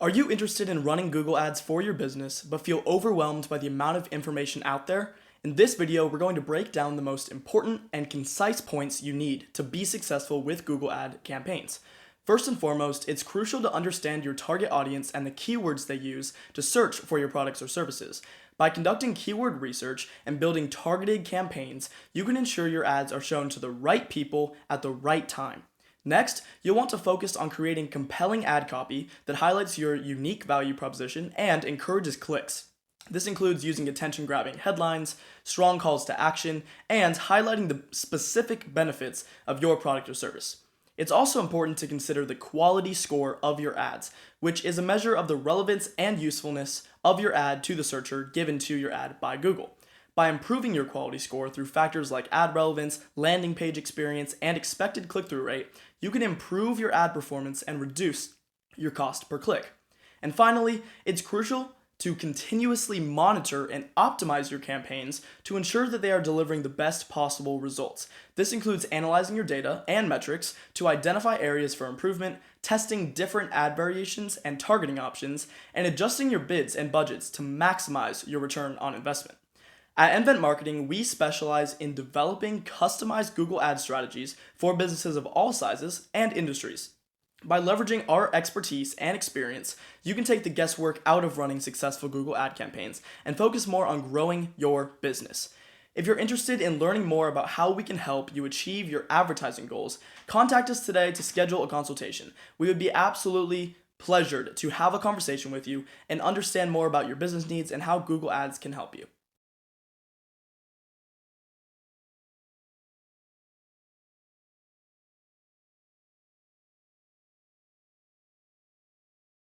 Are you interested in running Google Ads for your business but feel overwhelmed by the amount of information out there? In this video, we're going to break down the most important and concise points you need to be successful with Google Ad campaigns. First and foremost, it's crucial to understand your target audience and the keywords they use to search for your products or services. By conducting keyword research and building targeted campaigns, you can ensure your ads are shown to the right people at the right time. Next, you'll want to focus on creating compelling ad copy that highlights your unique value proposition and encourages clicks. This includes using attention-grabbing headlines, strong calls to action, and highlighting the specific benefits of your product or service. It's also important to consider the quality score of your ads, which is a measure of the relevance and usefulness of your ad to the searcher given to your ad by Google. By improving your quality score through factors like ad relevance, landing page experience, and expected click-through rate, you can improve your ad performance and reduce your cost per click. And finally, it's crucial to continuously monitor and optimize your campaigns to ensure that they are delivering the best possible results. This includes analyzing your data and metrics to identify areas for improvement, testing different ad variations and targeting options, and adjusting your bids and budgets to maximize your return on investment. At nVent Marketing, we specialize in developing customized Google Ad strategies for businesses of all sizes and industries. By leveraging our expertise and experience, you can take the guesswork out of running successful Google Ad campaigns and focus more on growing your business. If you're interested in learning more about how we can help you achieve your advertising goals, contact us today to schedule a consultation. We would be absolutely pleasured to have a conversation with you and understand more about your business needs and how Google Ads can help you.